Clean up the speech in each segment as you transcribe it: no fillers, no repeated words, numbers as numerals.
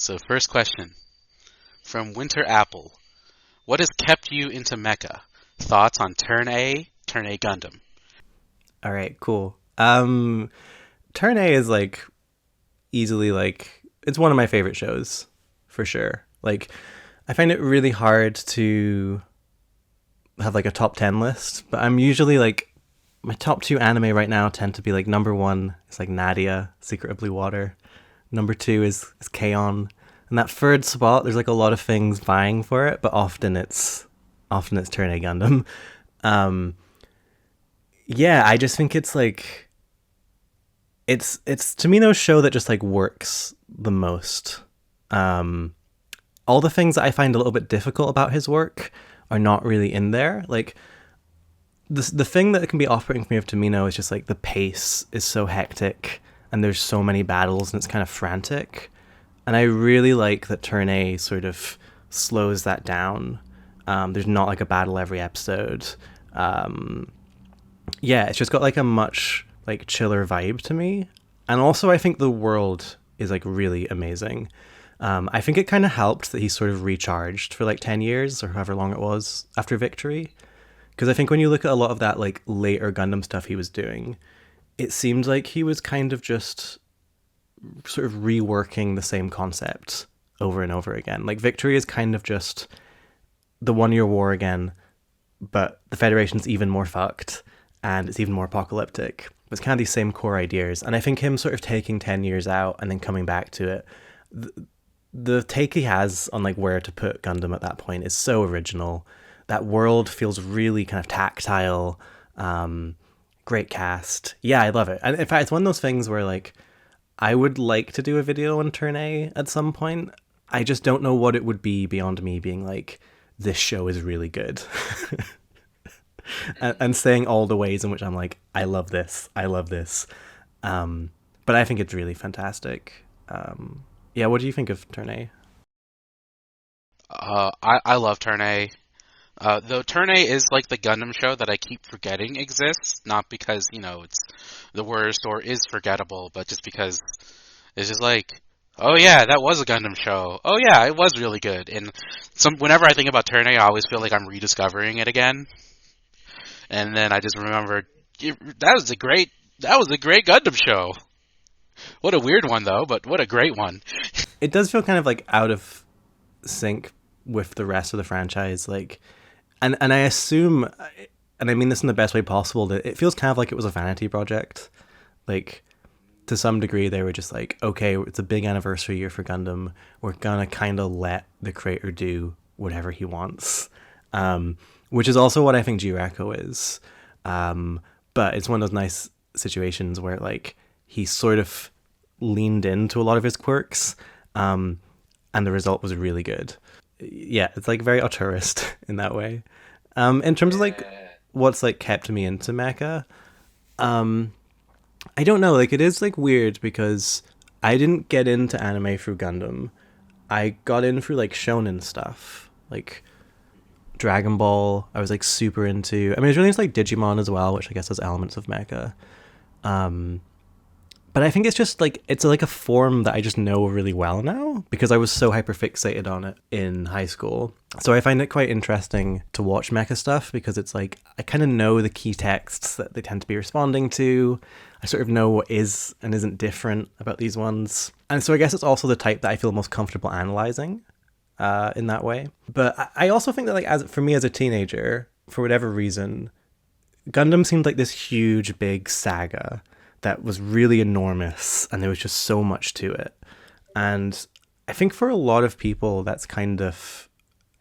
So first question from Winter Apple. What has kept you into Mecha? Thoughts on Turn A Gundam. All right, cool. Turn A is like easily like it's one of my favorite shows for sure. Like I find it really hard to have like a top 10 list, but I'm usually like my top two anime right now tend to be like number one is like Nadia, Secret of Blue Water. Number two is K-On! And that third spot, there's like a lot of things vying for it, but often it's Turn A Gundam. Um, yeah, I just think it's like it's to me no show that just like works the most. Um, all the things that I find a little bit difficult about his work are not really in there. Like the thing that can be off-putting for me of Tamino is just like the pace is so hectic and there's so many battles and it's kind of frantic. And I really like that Turn A sort of slows that down. There's not like a battle every episode. Um, yeah, it's just got like a much like chiller vibe to me. And also I think the world is like really amazing. I think it kind of helped that he sort of recharged for like 10 years or however long it was after Victory. Because I think when you look at a lot of that like later Gundam stuff he was doing, it seemed like he was kind of just sort of reworking the same concept over and over again. Like Victory is kind of just the 1 year war again, but the Federation's even more fucked and it's even more apocalyptic. It's kind of these same core ideas. And I think him sort of taking 10 years out and then coming back to it, the take he has on like where to put Gundam at that point is so original. That world feels really kind of tactile. Great cast. Yeah, I love it. And in fact, it's one of those things where like I would like to do a video on Turn A at some point. I just don't know what it would be beyond me being like, this show is really good. And saying all the ways in which I'm like, I love this. I love this. But I think it's really fantastic. Yeah, what do you think of Turn A? I love Turn A. Though Turn A is like the Gundam show that I keep forgetting exists, not because, it's the worst or is forgettable, but just because it's just like, oh yeah, that was a Gundam show. Oh yeah, it was really good. And whenever I think about Turn A, I always feel like I'm rediscovering it again. And then I just remembered that was a great Gundam show. What a weird one though, but what a great one. It does feel kind of like out of sync with the rest of the franchise. Like, and I assume, and I mean this in the best way possible, that it feels kind of like it was a vanity project. Like, to some degree, they were just like, okay, it's a big anniversary year for Gundam. We're gonna kind of let the creator do whatever he wants. Which is also what I think Eureka is. But it's one of those nice situations where like he sort of leaned into a lot of his quirks, and the result was really good. Yeah, it's like very auteurist in that way. In terms of like what's like kept me into Mecha, um, I don't know. Like it is like weird because I didn't get into anime through Gundam. I got in through like shonen stuff, like Dragon Ball. I was like super into. I mean, it was really into like Digimon as well, which I guess has elements of Mecha. Um, but I think it's just like it's like a form that I just know really well now because I was so hyper fixated on it in high school. So I find it quite interesting to watch mecha stuff because it's like I kind of know the key texts that they tend to be responding to. I sort of know what is and isn't different about these ones. And so I guess it's also the type that I feel most comfortable analyzing in that way. But I also think that like as for me as a teenager, for whatever reason, Gundam seemed like this huge big saga that was really enormous and there was just so much to it. And I think for a lot of people that's kind of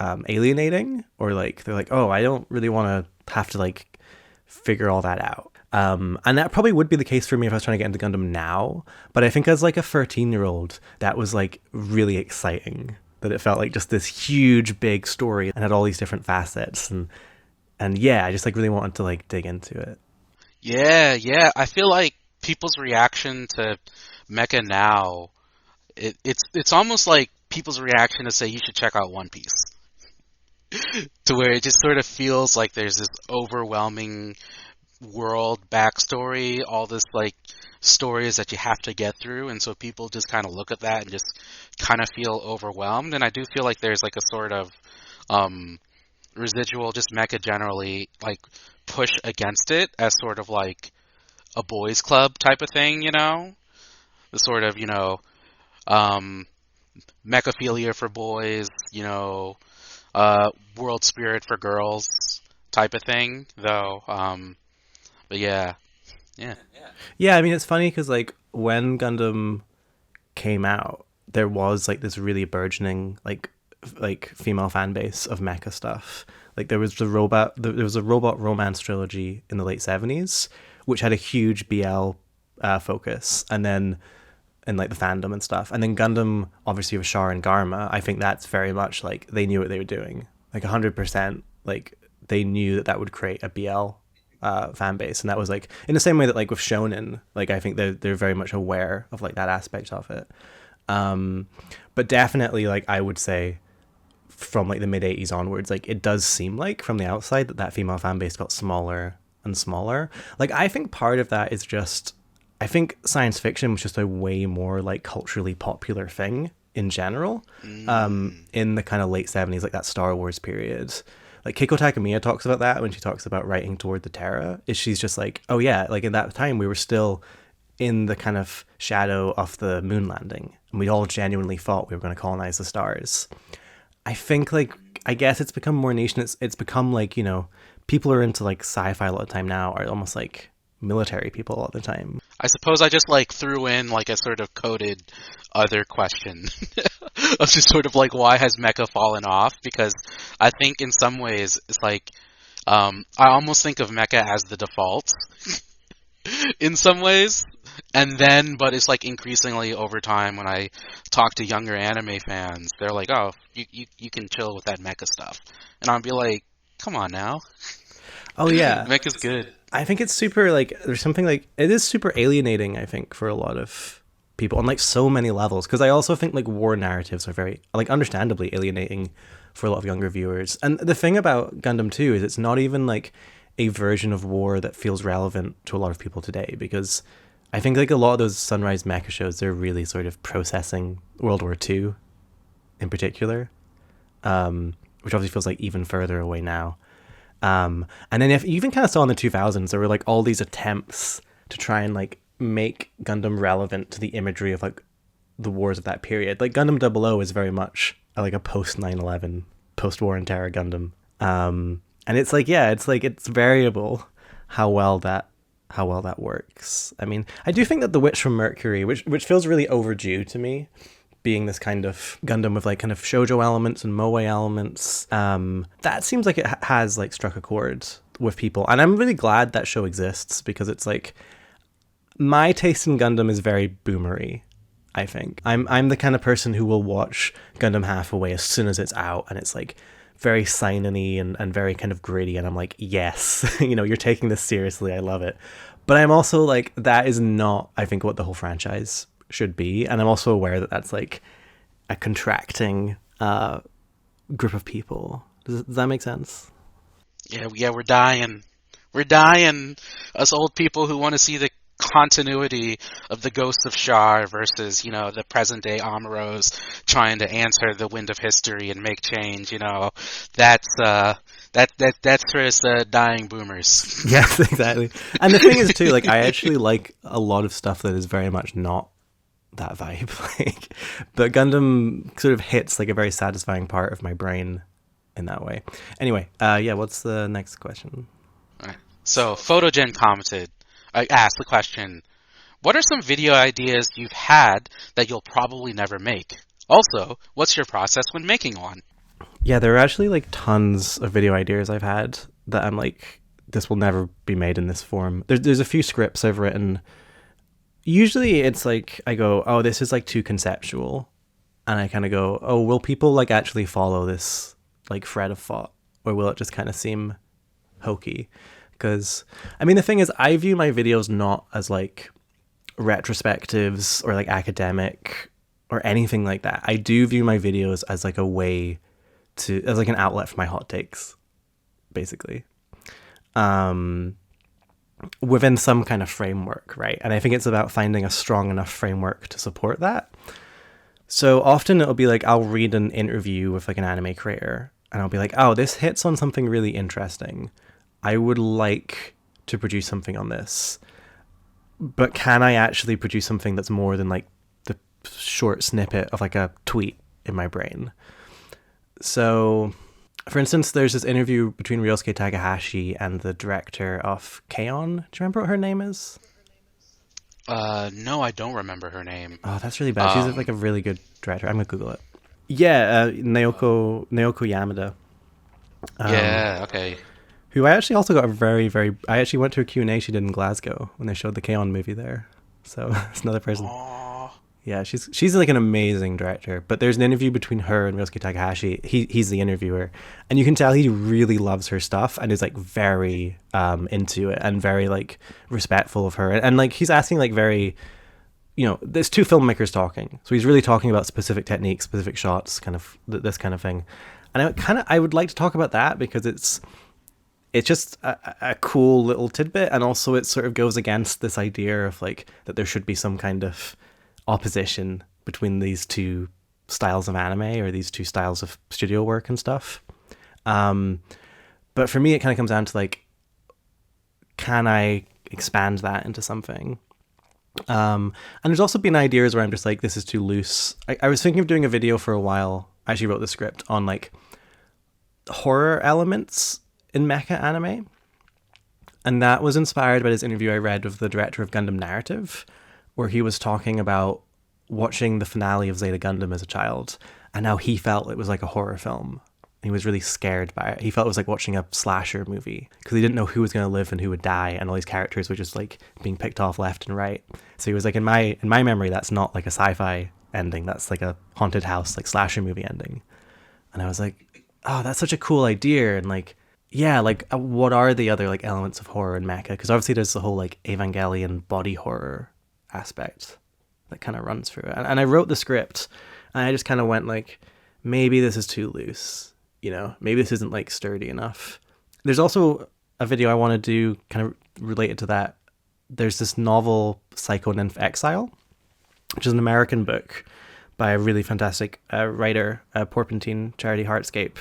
alienating, or like they're like, oh, I don't really want to have to like figure all that out. And that probably would be the case for me if I was trying to get into Gundam now. But I think as like a 13-year-old, that was like really exciting. That it felt like just this huge big story and had all these different facets. And yeah, I just like really wanted to like dig into it. Yeah, yeah. I feel like people's reaction to Mecha now, it's almost like people's reaction to say you should check out One Piece. To where it just sort of feels like there's this overwhelming world backstory, all this like stories that you have to get through, and so people just kind of look at that and just kind of feel overwhelmed. And I do feel like there's like a sort of um, residual, just mecha generally, like push against it as sort of like a boys' club type of thing, you know? The sort of, um, mechaphilia for boys, world spirit for girls type of thing, though. But yeah, yeah. Yeah, I mean it's funny because like when Gundam came out, there was like this really burgeoning like female fan base of mecha stuff. Like there was a robot romance trilogy in the late 70s, which had a huge BL focus, and then and like the fandom and stuff. And then Gundam, obviously with Char and Garma, I think that's very much like they knew what they were doing, like 100%. Like they knew that that would create a BL fan base, and that was like in the same way that like with Shonen, like I think they're very much aware of like that aspect of it. Um, but definitely, like I would say, from like the mid 80s onwards, like it does seem like from the outside that that female fan base got smaller and smaller. Like I think part of that is just I think science fiction was just a way more like culturally popular thing in general in the kind of late 70s, like that Star Wars period. Like Keiko Takemiya talks about that when she talks about writing toward the Terra, is she's just like, oh yeah, like in that time we were still in the kind of shadow of the moon landing, and we all genuinely thought we were going to colonize the stars. I think like I guess it's become more niche, and it's become like, people are into like sci-fi a lot of the time now, are almost like military people all the time. I suppose I just like threw in like a sort of coded other question of just sort of like why has mecha fallen off? Because I think in some ways it's like I almost think of mecha as the default in some ways. And then, but it's like increasingly over time when I talk to younger anime fans, they're like, oh, you can chill with that mecha stuff. And I'll be like, come on now. Oh yeah. Mecha's good. I think it's super like there's something like it is super alienating, I think, for a lot of people on like so many levels, because I also think like war narratives are very like understandably alienating for a lot of younger viewers. And the thing about Gundam 2 is it's not even like a version of war that feels relevant to a lot of people today, because I think like a lot of those Sunrise mecha shows, they're really sort of processing World War II in particular, which obviously feels like even further away now. And then if you even kind of saw in the 2000s, there were like all these attempts to try and like make Gundam relevant to the imagery of like the wars of that period. Like Gundam 00 is very much like a post 9/11, post War and Terror Gundam. And it's like, yeah, it's like it's variable how well that works. I mean, I do think that The Witch from Mercury, which feels really overdue to me, being this kind of Gundam with like kind of shoujo elements and moe elements, that seems like it has like struck a chord with people, and I'm really glad that show exists, because it's like my taste in Gundam is very boomery. I think I'm the kind of person who will watch Gundam Hathaway as soon as it's out, and it's like very seinen-y and very kind of gritty, and I'm like, yes, you're taking this seriously, I love it. But I'm also like, that is not, I think, what the whole franchise should be, and I'm also aware that that's like a contracting group of people. Does that make sense? Yeah, we're dying, us old people who want to see the continuity of the Ghost of Shar versus, the present day Amuros trying to answer the wind of history and make change. That's for us dying boomers. Yes, exactly. And the thing is too, like I actually like a lot of stuff that is very much not that vibe. Like, but Gundam sort of hits like a very satisfying part of my brain in that way. Anyway, yeah, what's the next question? All right. So Photogen commented, I asked the question, what are some video ideas you've had that you'll probably never make? Also, what's your process when making one? Yeah, there are actually like tons of video ideas I've had that I'm like, this will never be made in this form. There's a few scripts I've written. Usually it's like I go, oh, this is like too conceptual, and I kind of go, oh, will people like actually follow this like thread of thought, or will it just kind of seem hokey? Because I mean, the thing is, I view my videos not as like retrospectives or like academic or anything like that. I do view my videos as like a way as like an outlet for my hot takes, basically. within some kind of framework, right? And I think it's about finding a strong enough framework to support that. So often it'll be like I'll read an interview with like an anime creator and I'll be like, oh, this hits on something really interesting. I would like to produce something on this. But can I actually produce something that's more than like the short snippet of like a tweet in my brain? So, for instance, there's this interview between Ryosuke Takahashi and the director of K-On! Do you remember what her name is? No, I don't remember her name. Oh, that's really bad. She's like Um, a really good director. I'm gonna Google it. Yeah, Naoko Yamada, yeah, okay. who I actually also got a very. I actually went to a Q&A she did in Glasgow when they showed the K-On! Movie there. So it's another person. Aw. Yeah, she's like an amazing director. But there's an interview between her and Ryosuke Takahashi. He's the interviewer, and you can tell he really loves her stuff and is like very into it and very like respectful of her. And like he's asking like very, there's two filmmakers talking, so he's really talking about specific techniques, specific shots, kind of this kind of thing. And I would like to talk about that because it's just a cool little tidbit, and also it sort of goes against this idea of like that there should be some kind of opposition between these two styles of anime or these two styles of studio work and stuff. But for me, it kind of comes down to like, can I expand that into something? And there's also been ideas where I'm just like, this is too loose. I was thinking of doing a video for a while. I actually wrote the script on like horror elements in mecha anime. And that was inspired by this interview I read with the director of Gundam Narrative, where he was talking about watching the finale of Zeta Gundam as a child and how he felt it was like a horror film. He was really scared by it. He felt it was like watching a slasher movie because he didn't know who was going to live and who would die, and all these characters were just like being picked off left and right. So he was like, in my memory, that's not like a sci-fi ending. That's like a haunted house, like slasher movie ending. And I was like, oh, that's such a cool idea. And like, yeah, like what are the other like elements of horror in mecha? Because obviously there's the whole like Evangelion body horror aspect that kind of runs through it. And I wrote the script and I just kind of went like, maybe this is too loose. Maybe this isn't like sturdy enough. There's also a video I want to do kind of related to that. There's this novel, Psycho Nymph Exile, which is an American book by a really fantastic writer, Porpentine Charity Heartscape.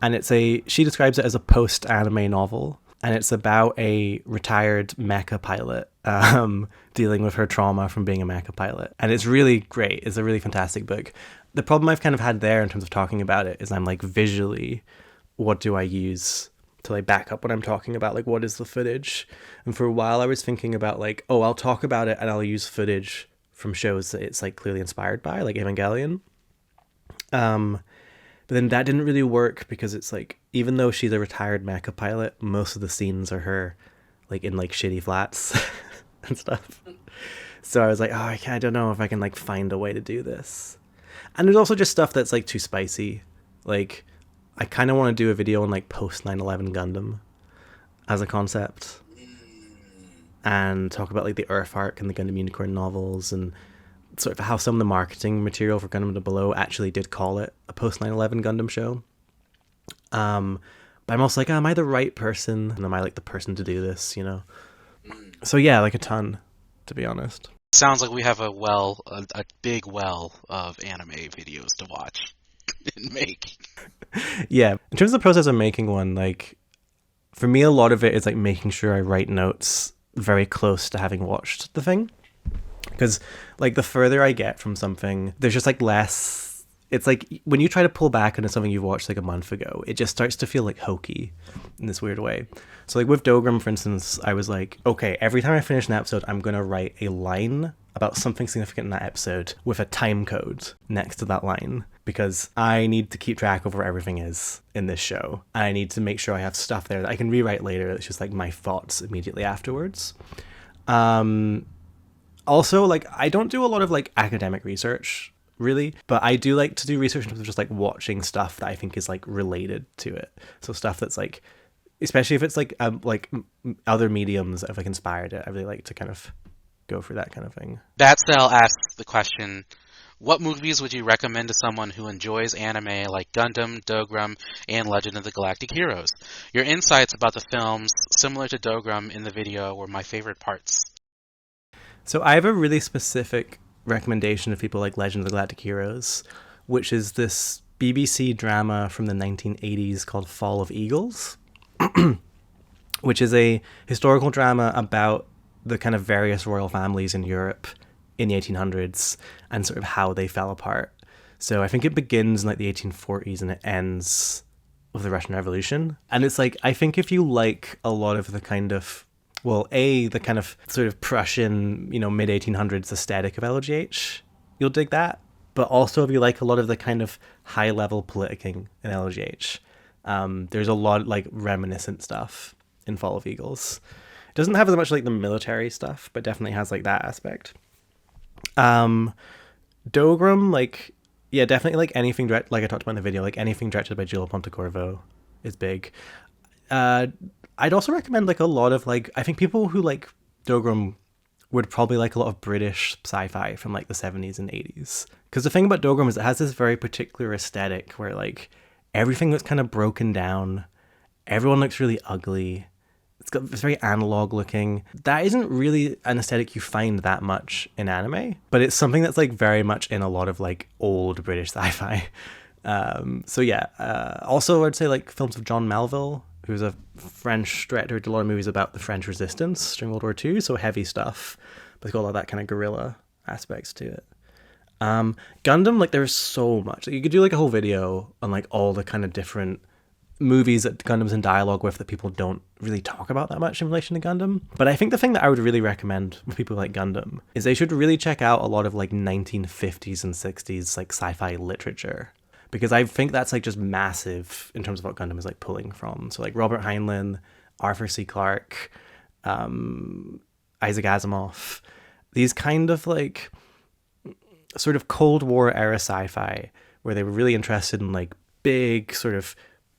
And she describes it as a post-anime novel. And it's about a retired mecha pilot dealing with her trauma from being a mecha pilot. And it's really great. It's a really fantastic book. The problem I've kind of had there in terms of talking about it is I'm like, visually, what do I use to like back up what I'm talking about? Like, what is the footage? And for a while I was thinking about like, oh, I'll talk about it and I'll use footage from shows that it's like clearly inspired by, like Evangelion. But then that didn't really work because it's like, even though she's a retired mecha pilot, most of the scenes are her like in like shitty flats and stuff. So I was like, oh, I don't know if I can like find a way to do this. And there's also just stuff that's like too spicy. Like, I kind of want to do a video on like post 9/11 Gundam as a concept, and talk about like the Earth arc and the Gundam Unicorn novels, and sort of how some of the marketing material for Gundam to Below actually did call it a post 9/11 Gundam show. But I'm also like, am I the right person? And am I like the person to do this, So yeah, like a ton, to be honest. Sounds like we have a big well of anime videos to watch and make. Yeah. In terms of the process of making one, like, for me, a lot of it is like making sure I write notes very close to having watched the thing. Because, like, the further I get from something, there's just, like, less... It's like, when you try to pull back into something you've watched, like, a month ago, it just starts to feel, like, hokey in this weird way. So, like, with Dogram, for instance, I was like, okay, every time I finish an episode, I'm going to write a line about something significant in that episode with a time code next to that line. Because I need to keep track of where everything is in this show. And I need to make sure I have stuff there that I can rewrite later. It's just, like, my thoughts immediately afterwards. Also, like, I don't do a lot of, like, academic research, really, but I do like to do research in terms of just, like, watching stuff that I think is, like, related to it. So stuff that's, like, especially if it's, like, other mediums that have, like, inspired it, I really like to kind of go for that kind of thing. That cell asks the question, What movies would you recommend to someone who enjoys anime like Gundam, Dogram, and Legend of the Galactic Heroes? Your insights about the films, similar to Dogram in the video, were my favorite parts. So I have a really specific recommendation of people like Legend of the Galactic Heroes, which is this BBC drama from the 1980s called Fall of Eagles, which is a historical drama about the kind of various royal families in Europe in the 1800s and sort of how they fell apart. So I think it begins in like the 1840s and it ends with the Russian Revolution. And it's like, I think if you like a lot of the kind of, well, the kind of sort of Prussian, mid 1800s aesthetic of LGH, you'll dig that. But also if you like a lot of the kind of high level politicking in LGH, there's a lot like reminiscent stuff in Fall of Eagles. It doesn't have as much like the military stuff, but definitely has like that aspect. Dogram, like, yeah, definitely like anything like I talked about in the video, like anything directed by Gillo Pontecorvo is big. I'd also recommend like a lot of like, I think people who like Dogram would probably like a lot of British sci-fi from like the 70s and 80s. Because the thing about Dogram is it has this very particular aesthetic where like everything looks kind of broken down, everyone looks really ugly. It's very analog looking. That isn't really an aesthetic you find that much in anime, but it's something that's like very much in a lot of like old British sci-fi. So yeah. Also, I'd say like films of John Melville, who's a French director, did a lot of movies about the French Resistance during World War II. So heavy stuff, but it's got a lot of that kind of guerrilla aspects to it. Gundam, like there's so much. Like, you could do like a whole video on like all the kind of different movies that Gundam's in dialogue with that people don't really talk about that much in relation to Gundam. But I think the thing that I would really recommend with people like Gundam is they should really check out a lot of like 1950s and 60s like sci-fi literature, because I think that's like just massive in terms of what Gundam is like pulling from. So like Robert Heinlein, Arthur C. Clarke, Isaac Asimov, these kind of like sort of Cold War era sci-fi where they were really interested in like big sort of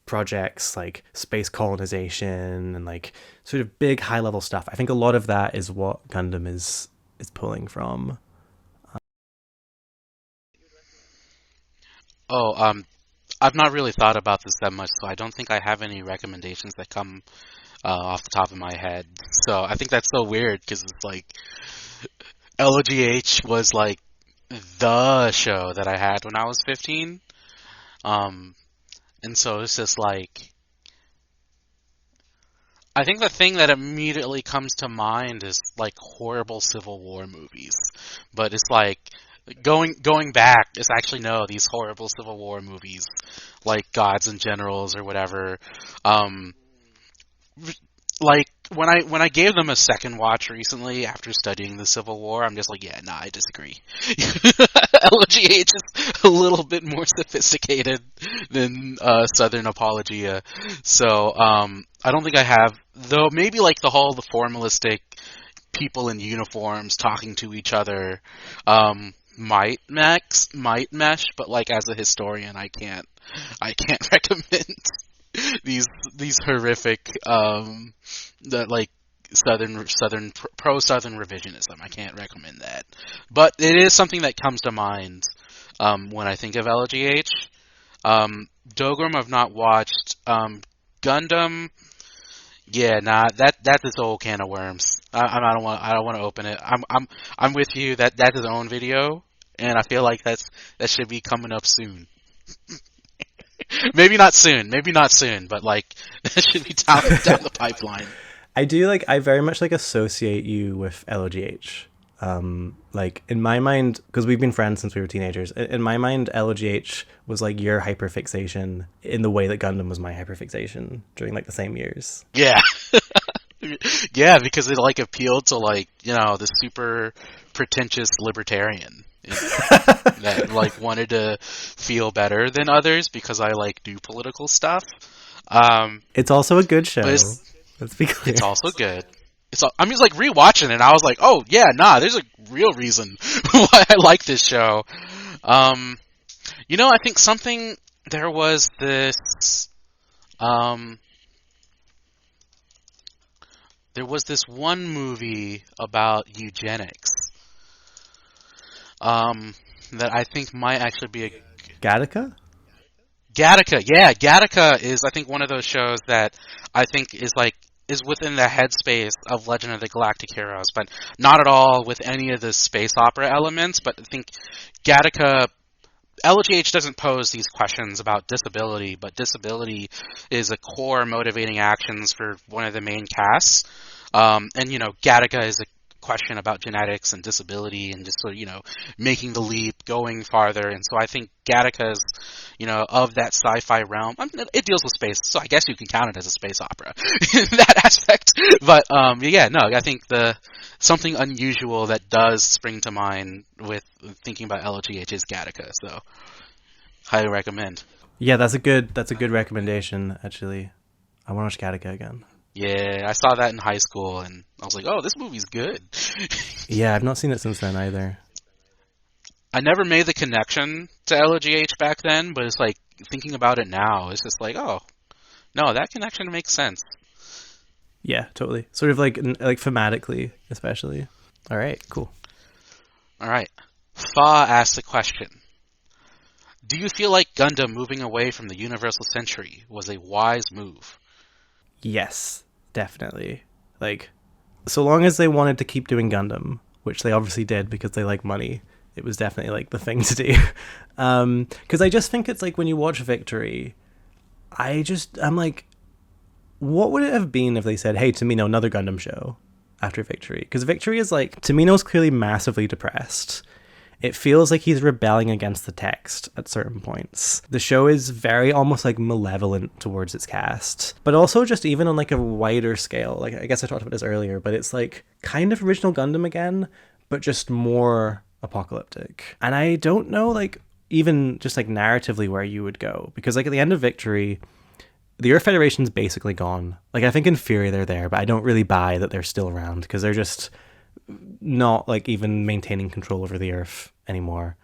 projects like space colonization and like sort of big high level stuff. I think a lot of that is what Gundam is pulling from. Oh, I've not really thought about this that much, so I don't think I have any recommendations that come off the top of my head. So I think that's so weird because it's like LGH was like the show that I had when I was 15. And so it's just like, I think the thing that immediately comes to mind is like horrible Civil War movies. But it's like going back, it's actually no, these horrible Civil War movies like Gods and Generals or whatever. Um, like when I gave them a second watch recently after studying the Civil War, I'm just like, yeah, nah, I disagree. LGH is a little bit more sophisticated than Southern Apologia, so I don't think I have, though. Maybe like the formalistic people in uniforms talking to each other might mesh, but like as a historian, I can't recommend these horrific that like southern pro southern revisionism. I can't recommend that, but it is something that comes to mind when I think of LGH. Dogram I've not watched. Gundam, yeah, nah, that's its old can of worms. I don't want to open it. I'm with you. That's its own video, and I feel like that should be coming up soon. Maybe not soon, but like that should be down the pipeline. I very much like associate you with LGH. Like in my mind, because we've been friends since we were teenagers, in my mind, LGH was like your hyperfixation in the way that Gundam was my hyperfixation during like the same years. Yeah. Yeah, because it like appealed to like, the super pretentious libertarian that like wanted to feel better than others because I like do political stuff. It's also a good show. But Let's be clear. it's also good. It's like rewatching it, and I was like, oh yeah, nah, there's a real reason why I like this show. I think there was this one movie about eugenics. that I think might actually be a Gattaca? Gattaca. Yeah, Gattaca is I think one of those shows that I think is within the headspace of Legend of the Galactic Heroes, but not at all with any of the space opera elements. But I think Gattaca LGH doesn't pose these questions about disability, but disability is a core motivating actions for one of the main casts. And, Gattaca is a question about genetics and disability and just sort of, making the leap, going farther. And so I think Gattaca is, of that sci-fi realm. I mean, it deals with space, so I guess you can count it as a space opera in that aspect. But, I think something unusual that does spring to mind with thinking about LGH is Gattaca, so highly recommend. Yeah, that's a good recommendation, actually. I want to watch Gattaca again. Yeah, I saw that in high school, and I was like, oh, this movie's good. Yeah, I've not seen it since then either. I never made the connection to LGH back then, but it's like, thinking about it now, it's just like, oh, no, that connection makes sense. Yeah, totally. Sort of like thematically, especially. All right, cool. All right. Fa asks a question. Do you feel like Gundam moving away from the Universal Century was a wise move? Yes, definitely. Like, so long as they wanted to keep doing Gundam, which they obviously did because they like money, it was definitely like the thing to do. Because I just think it's like when you watch Victory, I'm like, what would it have been if they said, hey, Tomino, another Gundam show after Victory? Because Victory is like, Tomino's clearly massively depressed. It feels like he's rebelling against the text at certain points. The show is very almost like malevolent towards its cast, but also just even on like a wider scale. Like, I guess I talked about this earlier, but it's like kind of original Gundam again, but just more apocalyptic. And I don't know, like, even just like narratively where you would go, because like at the end of Victory, the Earth Federation's basically gone. Like, I think in theory they're there, but I don't really buy that they're still around because they're just not like even maintaining control over the Earth anymore.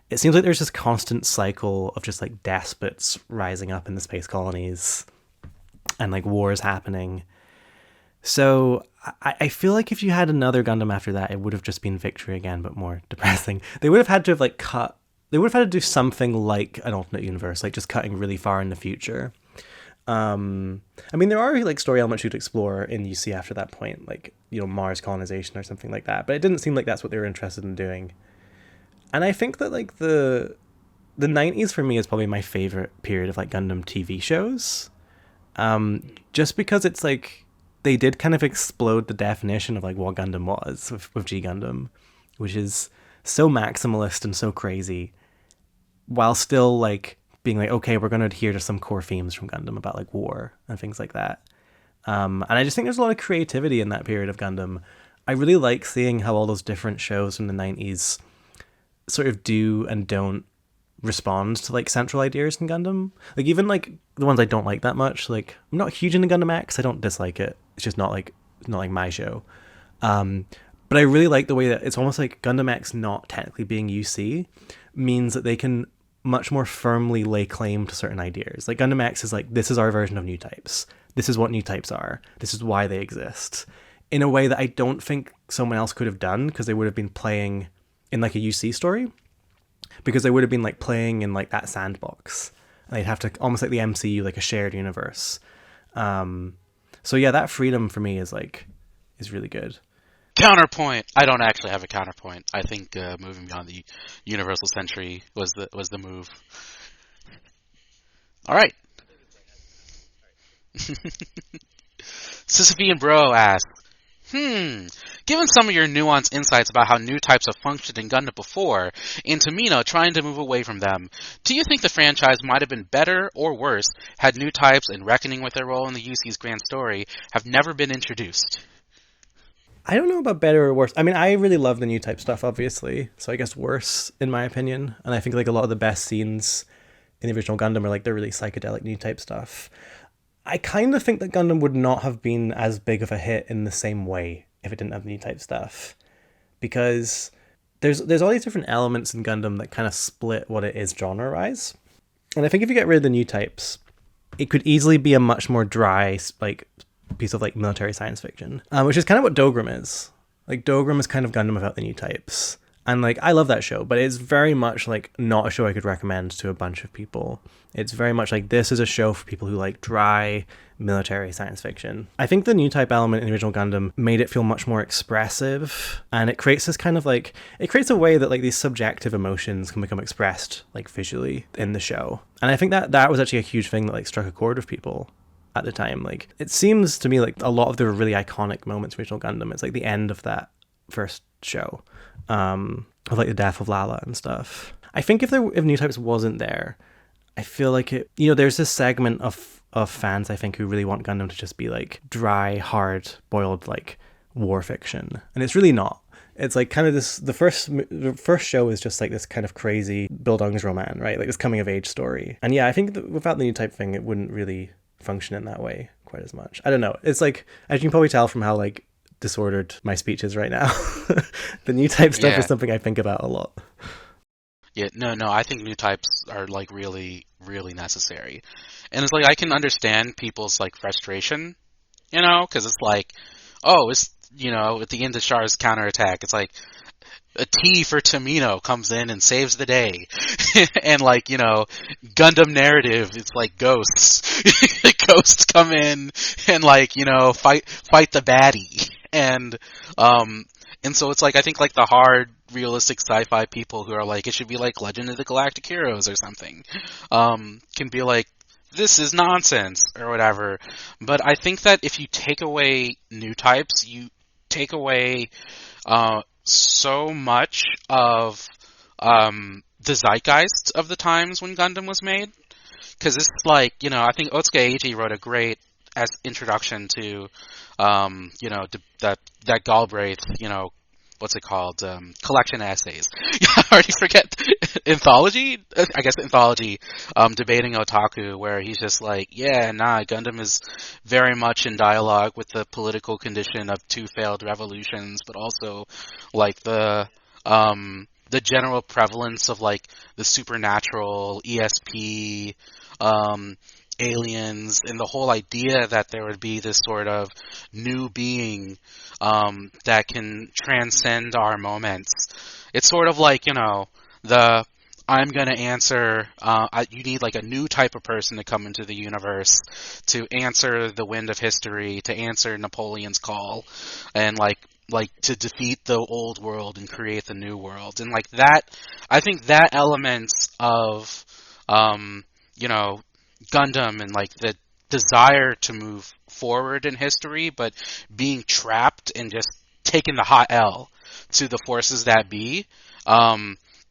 It seems like there's this constant cycle of just like despots rising up in the space colonies and like wars happening. So I feel like if you had another Gundam after that, it would have just been Victory again, but more depressing. They would have had to have like they would have had to do something like an alternate universe, like just cutting really far in the future. I mean, there are like story elements you'd explore in UC after that point, like, Mars colonization or something like that, but it didn't seem like that's what they were interested in doing. And I think that like the 90s for me is probably my favorite period of like Gundam TV shows. Just because it's like they did kind of explode the definition of like what Gundam was with G Gundam, which is so maximalist and so crazy, while still like being like, okay, we're going to adhere to some core themes from Gundam about like war and things like that. And I just think there's a lot of creativity in that period of Gundam. I really like seeing how all those different shows from the 90s sort of do and don't respond to like central ideas in Gundam. Like even like the ones I don't like that much, like I'm not huge into Gundam X. I don't dislike it. It's just not like my show. But I really like the way that it's almost like Gundam X not technically being UC means that they can much more firmly lay claim to certain ideas. Like Gundam X is like, this is our version of Newtypes. This is what Newtypes are. This is why they exist. In a way that I don't think someone else could have done, because they would have been playing in like a UC story. Because they would have been like playing in like that sandbox. And they'd have to, almost like the MCU, like a shared universe. So yeah, that freedom for me is really good. Counterpoint. I don't actually have a counterpoint. I think moving beyond the Universal Century was the move. All right. Sisyphean Bro asks, given some of your nuanced insights about how Newtypes have functioned in Gundam before, and Tomino trying to move away from them, do you think the franchise might have been better or worse had Newtypes and reckoning with their role in the UC's grand story have never been introduced? I don't know about better or worse. I mean, I really love the Newtype stuff, obviously. So I guess worse, in my opinion. And I think like a lot of the best scenes in the original Gundam are like the really psychedelic Newtype stuff. I kind of think that Gundam would not have been as big of a hit in the same way if it didn't have Newtype stuff. Because there's all these different elements in Gundam that kind of split what it is genre-wise. And I think if you get rid of the Newtypes, it could easily be a much more dry, like, piece of like military science fiction, which is kind of what Dogram is. Like Dogram is kind of Gundam without the Newtypes, And like I love that show, but it's very much like not a show I could recommend to a bunch of people. It's very much like this is a show for people who like dry military science fiction. I think the new type element in the original Gundam made it feel much more expressive, and it creates this kind of like it creates a way that like these subjective emotions can become expressed like visually in the show. And I think that that was actually a huge thing that like struck a chord with people at the time. Like it seems to me like a lot of the really iconic moments in original Gundam, it's like the end of that first show, of like the death of Lala and stuff. I think if Newtypes wasn't there, I feel like it. You know, there's this segment of fans I think who really want Gundam to just be like dry, hard boiled like war fiction, and it's really not. It's like kind of this. The first show is just like this kind of crazy Bildungsroman, romance, right? Like this coming of age story. And yeah, I think that without the new type thing, it wouldn't really function in that way quite as much. I don't know. It's like, as you can probably tell from how like disordered my speech is right now, the new type stuff is something I think about a lot. Yeah, no, I think new types are like really, really necessary. And it's like I can understand people's like frustration, you know, because it's like, oh, it's, you know, at the end of Char's counterattack, it's like a T for Tamino comes in and saves the day. And like, you know, Gundam narrative, it's like ghosts. Ghosts come in and like, you know, fight the baddie. And so it's like, I think like the hard, realistic sci-fi people who are like, it should be like Legend of the Galactic Heroes or something, can be like, this is nonsense or whatever. But I think that if you take away new types, you take away, so much of, the zeitgeist of the times when Gundam was made. Cause it's like, you know, I think Otsuka Eiji wrote a great as introduction to, you know, that Galbraith, you know, what's it called? Collection essays. I already forget. Anthology? I guess anthology, debating otaku, where he's just like, yeah, nah, Gundam is very much in dialogue with the political condition of two failed revolutions, but also like the general prevalence of like the supernatural, ESP, aliens, and the whole idea that there would be this sort of new being, that can transcend our moments. It's sort of like, you know, I'm gonna answer, you need like a new type of person to come into the universe to answer the wind of history, to answer Napoleon's call, and like to defeat the old world and create the new world. And like that, I think that element of, you know, Gundam and like the desire to move forward in history, but being trapped and just taking the hot L to the forces that be,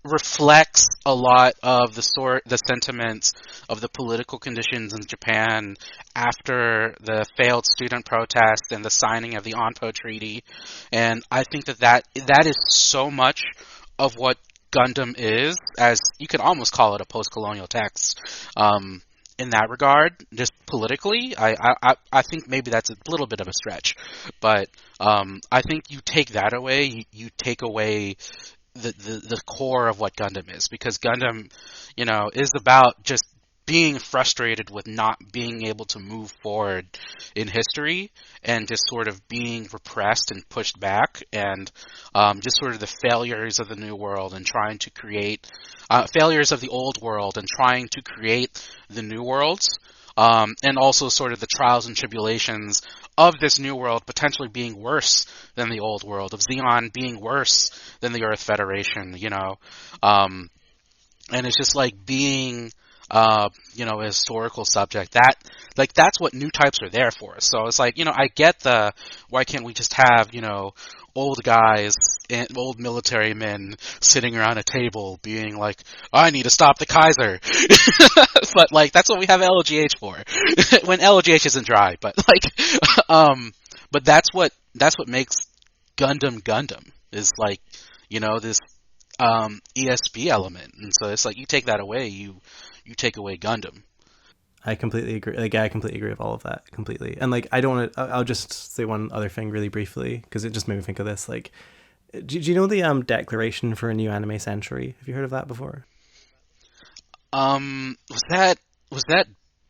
reflects a lot of the sentiments of the political conditions in Japan after the failed student protest and the signing of the Onpo Treaty. And I think that is so much of what Gundam is, as you could almost call it a post-colonial text, in that regard, just politically. I think maybe that's a little bit of a stretch, but I think you take that away, you take away the core of what Gundam is, because Gundam, you know, is about just being frustrated with not being able to move forward in history, and just sort of being repressed and pushed back, and just sort of the failures of the new world and trying to create failures of the old world and trying to create the new worlds, and also sort of the trials and tribulations of this new world potentially being worse than the old world, of Zeon being worse than the Earth Federation, you know, and it's just like being, you know, a historical subject. That's what new types are there for. So it's like, you know, I get why can't we just have, you know, old guys and old military men sitting around a table being like, I need to stop the Kaiser. But like, that's what we have LGH for. When LGH isn't dry, but like, but that's what makes Gundam is like, you know, this, ESP element. And so it's like, you take that away, you take away Gundam. I completely agree. Like, I completely agree with all of that completely. And like, I don't want to. I'll just say one other thing really briefly, because it just made me think of this. Like, do you know the Declaration for a New Anime Century? Have you heard of that before? Was that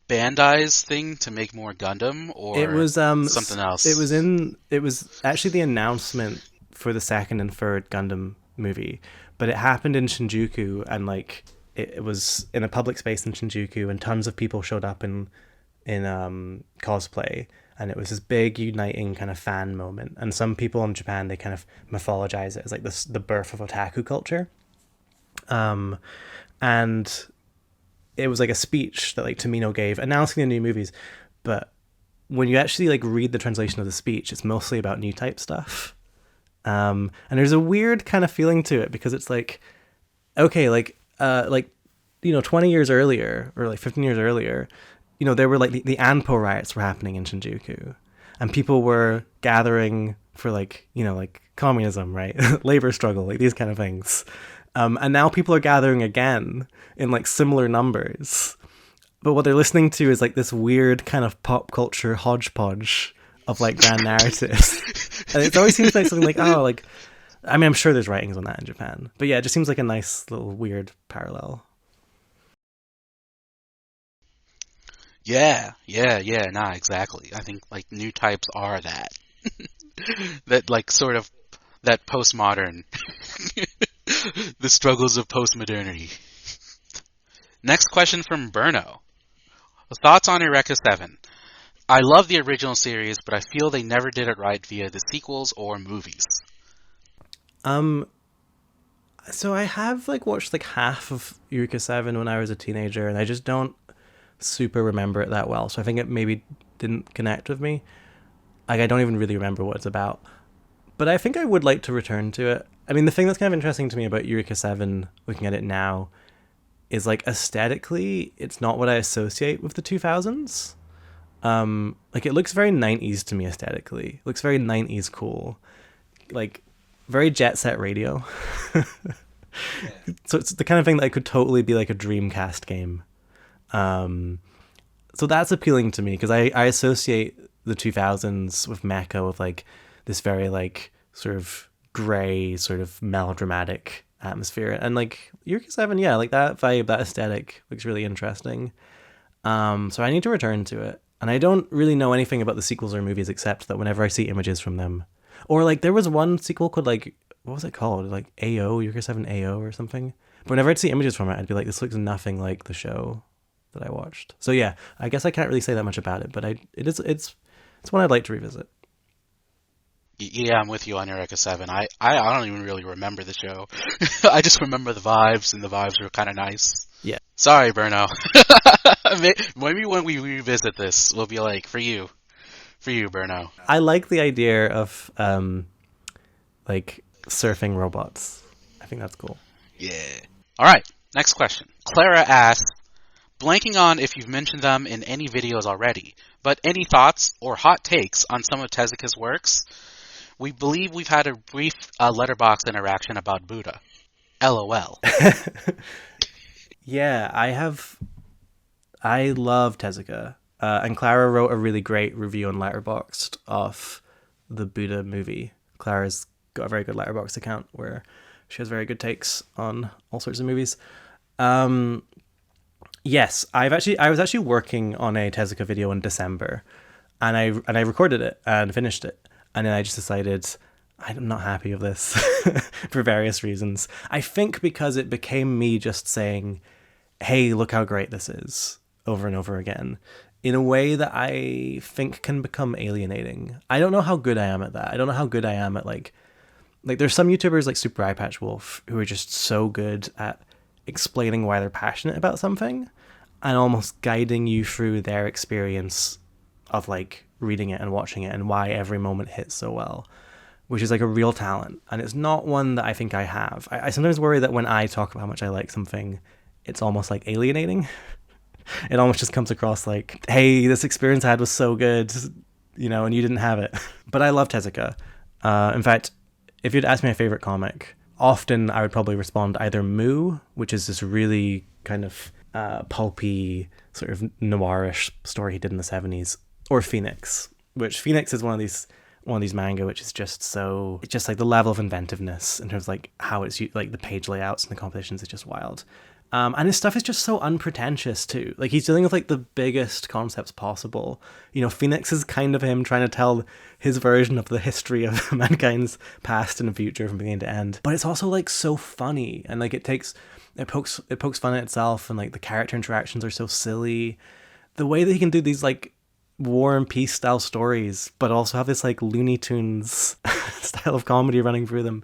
Bandai's thing to make more Gundam, or it was something else? It was actually the announcement for the second and third Gundam movie, but it happened in Shinjuku, and like it was in a public space in Shinjuku, and tons of people showed up in cosplay, and it was this big uniting kind of fan moment. And some people in Japan, they kind of mythologize it as like this the birth of otaku culture. And it was like a speech that like Tomino gave announcing the new movies, but when you actually like read the translation of the speech, it's mostly about Newtype stuff. And there's a weird kind of feeling to it, because it's like, okay, like 20 years earlier, or like 15 years earlier, there were like the Anpo riots were happening in Shinjuku, and people were gathering for like communism, right? Labor struggle, like these kind of things. And now people are gathering again in like similar numbers, but what they're listening to is like this weird kind of pop culture hodgepodge of like grand narratives. And it always seems like something like, oh, like, I mean, I'm sure there's writings on that in Japan, but yeah, it just seems like a nice little weird parallel. Yeah, nah, exactly. I think like new types are that. That like sort of that postmodern, the struggles of postmodernity. Next question from Berno. Thoughts on Eureka 7? I love the original series, but I feel they never did it right via the sequels or movies. So I have like watched like half of Eureka 7 when I was a teenager, and I just don't super remember it that well. So I think it maybe didn't connect with me. Like I don't even really remember what it's about. But I think I would like to return to it. I mean, the thing that's kind of interesting to me about Eureka 7, looking at it now, is like aesthetically, it's not what I associate with the 2000s. Like it looks very 90s to me aesthetically. It looks very 90s cool. Like very Jet Set Radio. So it's the kind of thing that could totally be like a Dreamcast game. So that's appealing to me, because I associate the 2000s with Mecha with like this very like sort of gray, sort of melodramatic atmosphere, and like Eureka 7, yeah, like that vibe, that aesthetic looks really interesting. So I need to return to it, and I don't really know anything about the sequels or movies except that whenever I see images from them, or like there was one sequel called like, what was it called, like AO, Eureka 7 AO or something, but whenever I'd see images from it, I'd be like, this looks nothing like the show that I watched. So yeah, I guess I can't really say that much about it, but it's one I'd like to revisit. Yeah, I'm with you on Eureka 7. I don't even really remember the show. I just remember the vibes, and the vibes were kind of nice. Yeah. Sorry, Bruno. Maybe when we revisit this, we'll be like, for you, Bruno. I like the idea of like surfing robots. I think that's cool. Yeah. All right, next question. Clara asks, blanking on if you've mentioned them in any videos already, but any thoughts or hot takes on some of Tezuka's works? We believe we've had a brief letterbox interaction about Buddha. LOL. Yeah, I love Tezuka. And Clara wrote a really great review on Letterboxd of the Buddha movie. Clara's got a very good Letterboxd account where she has very good takes on all sorts of movies. Yes, I was actually working on a Tezuka video in December, and I recorded it and finished it. And then I just decided I'm not happy with this for various reasons. I think because it became me just saying, hey, look how great this is, over and over again, in a way that I think can become alienating. I don't know how good I am at that. I don't know how good I am at like there's some YouTubers like Super Eye Patch Wolf who are just so good at explaining why they're passionate about something and almost guiding you through their experience of like reading it and watching it and why every moment hits so well, which is like a real talent. And it's not one that I think I have. I sometimes worry that when I talk about how much I like something, it's almost like alienating. It almost just comes across like, hey, this experience I had was so good, and you didn't have it. But I love Tezuka. In fact, if you'd ask me my favorite comic, often I would probably respond either Moo, which is this really kind of pulpy, sort of noirish story he did in the 70s, or Phoenix, which Phoenix is one of these manga which is just so, it's just like the level of inventiveness in terms of like how it's like the page layouts and the compositions is just wild. And his stuff is just so unpretentious too. Like he's dealing with like the biggest concepts possible. You know, Phoenix is kind of him trying to tell his version of the history of mankind's past and future from beginning to end. But it's also like so funny, and like it pokes fun at itself, and like the character interactions are so silly. The way that he can do these like War and Peace style stories, but also have this like Looney Tunes style of comedy running through them.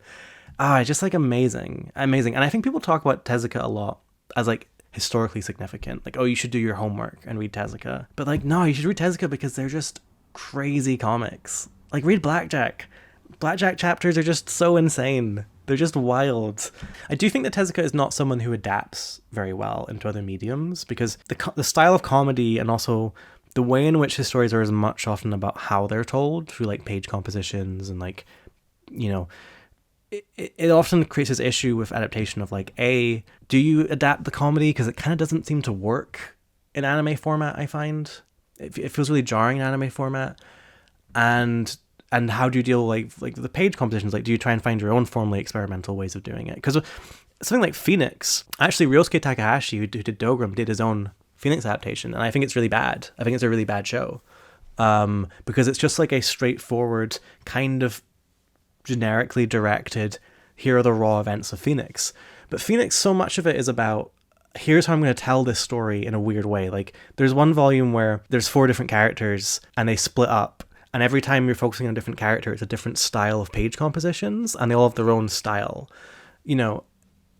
Just like amazing. And I think people talk about Tezuka a lot as like historically significant. Like, oh, you should do your homework and read Tezuka. But like, no, you should read Tezuka because they're just crazy comics. Like, read Blackjack. Blackjack chapters are just so insane. They're just wild. I do think that Tezuka is not someone who adapts very well into other mediums, because the style of comedy and also the way in which his stories are as much often about how they're told through like page compositions and like, you know, it often creates this issue with adaptation of like, do you adapt the comedy? Because it kind of doesn't seem to work in anime format, I find. It feels really jarring in anime format. And how do you deal like the page compositions? Like, do you try and find your own formally experimental ways of doing it? Because something like Phoenix, actually Ryosuke Takahashi, who did Dogram, did his own Phoenix adaptation, and I think it's really bad. I think it's a really bad show. Because it's just like a straightforward kind of generically directed, here are the raw events of Phoenix. But Phoenix, so much of it is about, here's how I'm going to tell this story in a weird way. Like, there's one volume where there's 4 different characters and they split up, and every time you're focusing on a different character, it's a different style of page compositions, and they all have their own style, you know.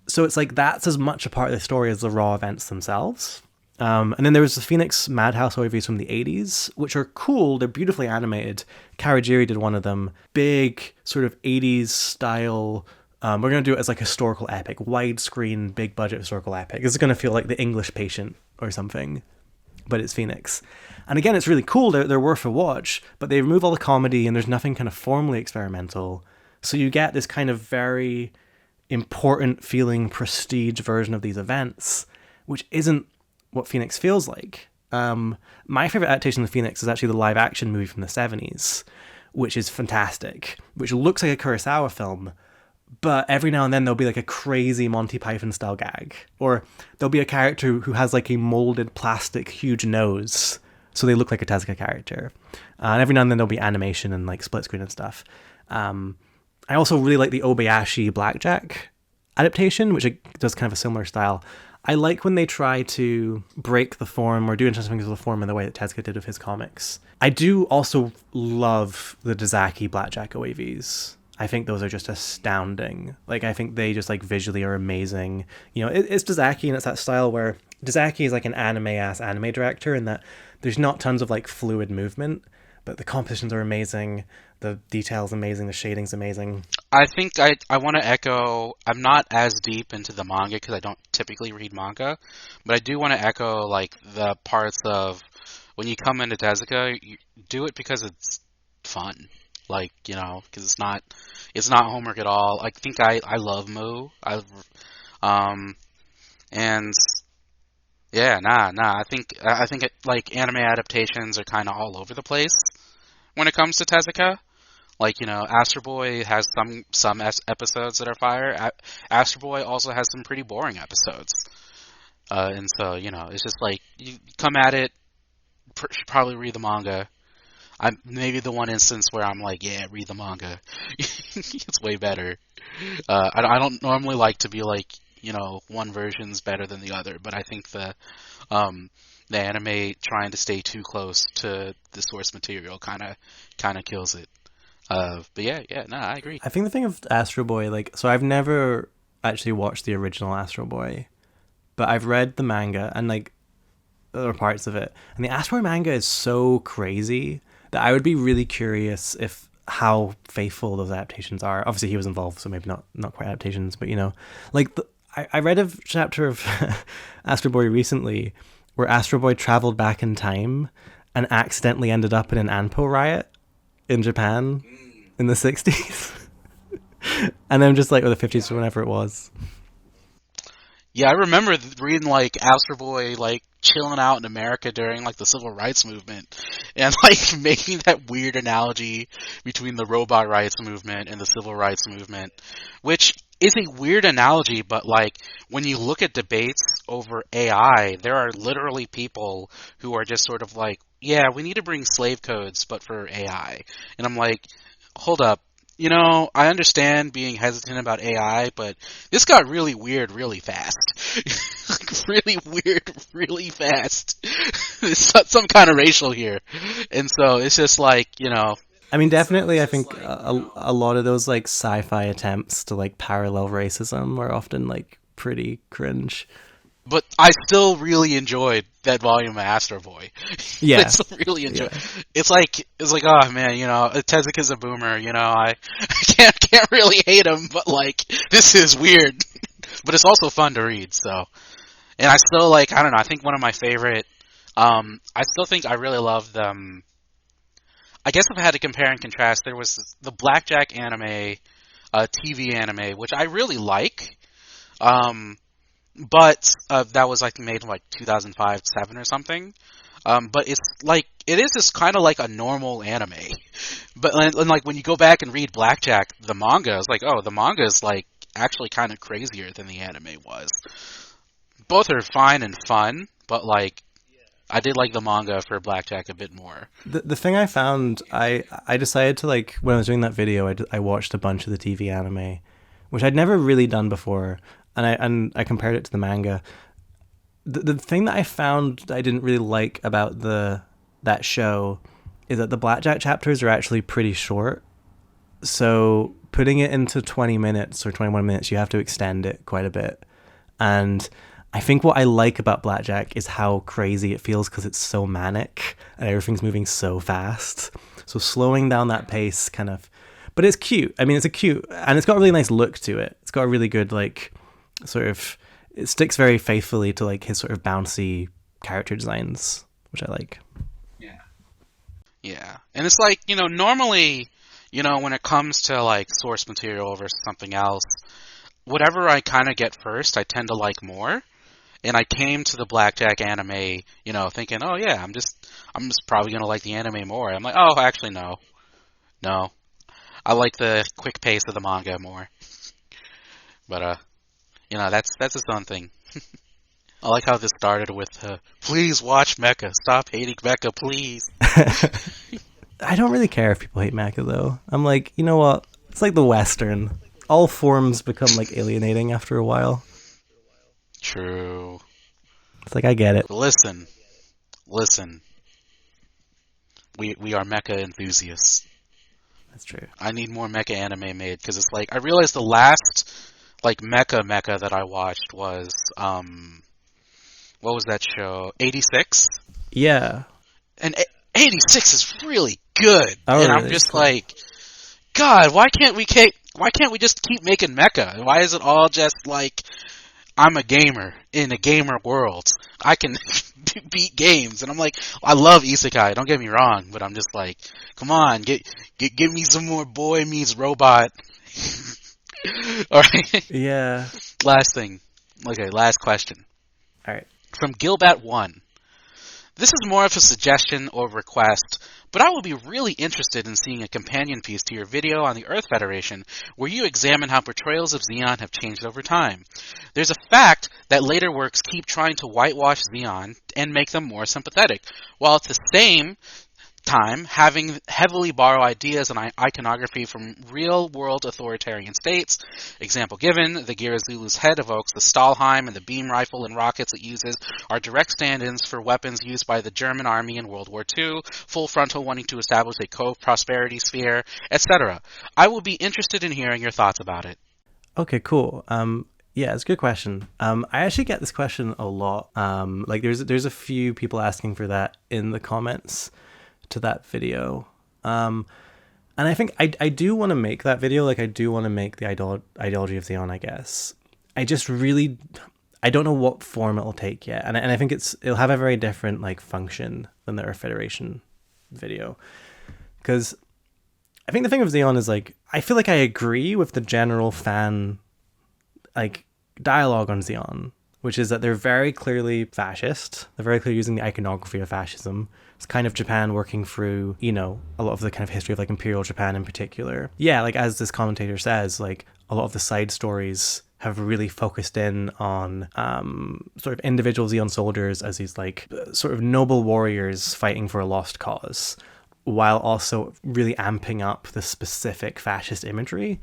So it's like, that's as much a part of the story as the raw events themselves. And then there was the Phoenix Madhouse OVAs from the 80s, which are cool. They're beautifully animated. Kawajiri did one of them. Big, sort of 80s style. We're going to do it as like historical epic. Widescreen, big budget historical epic. This is going to feel like The English Patient or something. But it's Phoenix. And again, it's really cool. They're worth a watch. But they remove all the comedy and there's nothing kind of formally experimental. So you get this kind of very important feeling prestige version of these events, which isn't what Phoenix feels like. My favorite adaptation of Phoenix is actually the live action movie from the 70s, which is fantastic, which looks like a Kurosawa film, but every now and then there'll be like a crazy Monty Python style gag, or there'll be a character who has like a molded plastic huge nose, so they look like a Tezuka character. And every now and then there'll be animation and like split screen and stuff. I also really like the Obayashi Blackjack adaptation, which does kind of a similar style. I like when they try to break the form or do interesting things with the form in the way that Tezuka did with his comics. I do also love the Dazaki Blackjack OAVs. I think those are just astounding. Like, I think they just like visually are amazing. You know, it's Dazaki, and it's that style where Dazaki is like an anime-ass anime director, in that there's not tons of like fluid movement, but the compositions are amazing. The detail's amazing. The shading's amazing. I think I want to echo, I'm not as deep into the manga because I don't typically read manga, but I do want to echo like the parts of when you come into Tezuka, you do it because it's fun. Like, you know, because it's not homework at all. I think I love Moo. And yeah, I think like anime adaptations are kind of all over the place when it comes to Tezuka. Like, you know, Astro Boy has some episodes that are fire. Astro Boy also has some pretty boring episodes. And so, you know, it's just like, you come at it, should probably read the manga. Maybe the one instance where I'm like, yeah, read the manga. It's way better. I don't normally like to be like, you know, one version's better than the other, but I think the anime trying to stay too close to the source material kind of kills it. But I agree. I think the thing of Astro Boy, like, so I've never actually watched the original Astro Boy, but I've read the manga and like other parts of it, and the Astro Boy manga is so crazy that I would be really curious if how faithful those adaptations are. Obviously, he was involved, so maybe not quite adaptations, but you know, like I read a chapter of Astro Boy recently where Astro Boy traveled back in time and accidentally ended up in an Anpo riot in Japan in the 60s. And I'm just like, or the 50s or whenever it was. Yeah, I remember reading like Astro Boy like chilling out in America during like the civil rights movement, and like making that weird analogy between the robot rights movement and the civil rights movement, which is a weird analogy, but like when you look at debates over AI. There are literally people who are just sort of like, yeah, we need to bring slave codes, but for AI. And I'm like, hold up. You know, I understand being hesitant about AI, but this got really weird really fast. Like, really weird really fast. There's some kind of racial here. And so it's just like, you know, I mean, definitely, I think a lot of those like sci-fi attempts to like parallel racism are often like pretty cringe. but I still really enjoyed that volume of Astro Boy. I Yeah, still really enjoy. yeah. It's like, oh man, you know, Tezuka's a boomer. You know, I can't really hate him, but like this is weird. But it's also fun to read. So, and I still like, I don't know. I think one of my favorite. I still think I really love them. I guess if I had to compare and contrast, there was the Blackjack anime, TV anime, which I really like. Um, but that was like made in like 2005, 7 or something. But it's like it is just kind of like a normal anime. But and like when you go back and read Blackjack, the manga, it's like, oh, the manga is like actually kind of crazier than the anime was. Both are fine and fun, but like I did like the manga for Blackjack a bit more. The thing I found, I decided to like when I was doing that video, I watched a bunch of the TV anime, which I'd never really done before, and I compared it to the manga. The thing that I found I didn't really like about that show is that the Blackjack chapters are actually pretty short. So putting it into 20 minutes or 21 minutes, you have to extend it quite a bit. And I think what I like about Blackjack is how crazy it feels because it's so manic and everything's moving so fast. So slowing down that pace kind of, but it's cute. I mean, it's a cute, and it's got a really nice look to it. It's got a really good, like, sort of, it sticks very faithfully to like his sort of bouncy character designs, which I like. Yeah. And it's like, you know, normally, you know, when it comes to like source material versus something else, whatever I kind of get first, I tend to like more. And I came to the Blackjack anime, you know, thinking, oh yeah, I'm just probably gonna like the anime more. I'm like, oh, actually no, I like the quick pace of the manga more. But you know, that's its own thing. I like how this started with, please watch Mecha, stop hating Mecha, please. I don't really care if people hate Mecha though. I'm like, you know what? It's like the Western. All forms become like alienating after a while. True. It's like I get it. Listen. We are mecha enthusiasts. That's true. I need more mecha anime made because it's like I realized the last like mecha that I watched was what was that show? 86? Yeah. And 86 is really good. Oh, and really? I'm just Cool. like, God, why can't we just keep making mecha? Why is it all just like I'm a gamer in a gamer world. I can beat games, and I'm like, I love isekai. Don't get me wrong, but I'm just like, come on, give me some more boy meets robot. All right. Yeah. Last thing. Okay, last question All right. from Gilbat1. This is more of a suggestion or request, but I will be really interested in seeing a companion piece to your video on the Earth Federation where you examine how portrayals of Zeon have changed over time. There's a fact that later works keep trying to whitewash Zeon and make them more sympathetic, while at the same time having heavily borrow ideas and iconography from real-world authoritarian states. Example given, the Girazulu's head evokes the Stahlhelm, and the beam rifle and rockets it uses are direct stand-ins for weapons used by the German army in World War II, Full Frontal wanting to establish a Cove prosperity sphere, etc. I will be interested in hearing your thoughts about it. Okay, cool. Yeah, it's a good question. I actually get this question a lot. Like there's a few people asking for that in the comments to that video. And I think I do want to make that video. Like I do want to make the ideology of Zeon, I guess. I just really, I don't know what form it'll take yet. And I think it'll have a very different like function than the Earth Federation video. Because I think the thing with Zeon is like, I feel like I agree with the general fan like dialogue on Zeon, which is that they're very clearly fascist. They're very clearly using the iconography of fascism. It's kind of Japan working through, you know, a lot of the kind of history of like Imperial Japan in particular. Yeah, like as this commentator says, like a lot of the side stories have really focused in on sort of individual Zeon soldiers as these like sort of noble warriors fighting for a lost cause, while also really amping up the specific fascist imagery,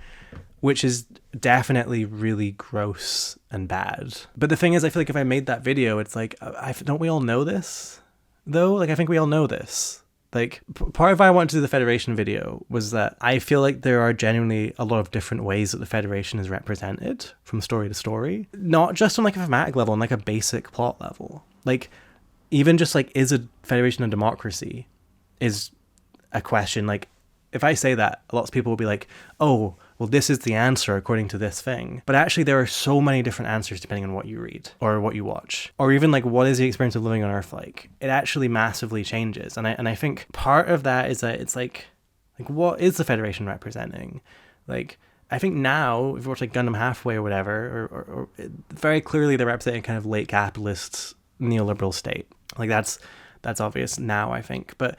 which is definitely really gross and bad. But the thing is, I feel like if I made that video, it's like, don't we all know this? Though, like, I think we all know this. Like, part of why I wanted to do the Federation video was that I feel like there are genuinely a lot of different ways that the Federation is represented from story to story. Not just on, like, a thematic level, on, like, a basic plot level. Like, even just, like, is a Federation a democracy is a question. Like, if I say that, lots of people will be like, oh, well, this is the answer according to this thing. But actually, there are so many different answers depending on what you read or what you watch, or even like, what is the experience of living on Earth like? It actually massively changes. And I think part of that is that it's like what is the Federation representing? Like, I think now, if you watch like Gundam Halfway or whatever, or very clearly they're representing kind of late capitalist neoliberal state. Like that's obvious now, I think. But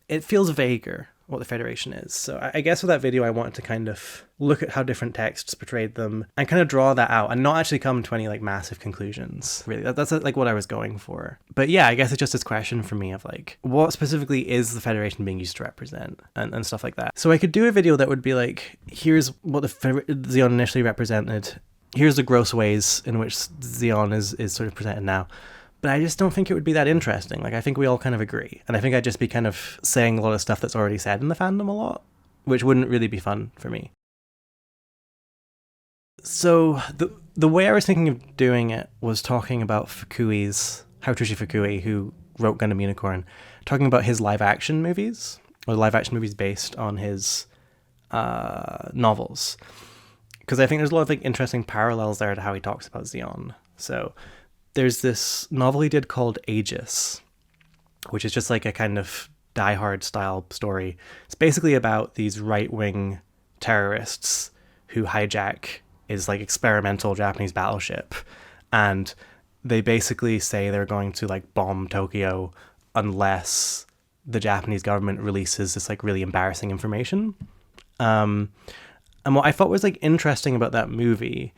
it feels vaguer what the Federation is. So I guess with that video, I wanted to kind of look at how different texts portrayed them and kind of draw that out and not actually come to any like massive conclusions. Really, that's like what I was going for. But yeah, I guess it's just this question for me of like, what specifically is the Federation being used to represent and stuff like that. So I could do a video that would be like, here's what the Zeon initially represented. Here's the gross ways in which Zeon is sort of presented now. But I just don't think it would be that interesting. Like, I think we all kind of agree. And I think I'd just be kind of saying a lot of stuff that's already said in the fandom a lot, which wouldn't really be fun for me. So the way I was thinking of doing it was talking about Harutoshi Fukui, who wrote Gundam Unicorn, talking about his live-action movies, or live-action movies based on his novels. Because I think there's a lot of like interesting parallels there to how he talks about Zeon. So there's this novel he did called Aegis, which is just like a kind of Die Hard style story. It's basically about these right-wing terrorists who hijack his like experimental Japanese battleship, and they basically say they're going to like bomb Tokyo unless the Japanese government releases this like really embarrassing information. And what I thought was like interesting about that movie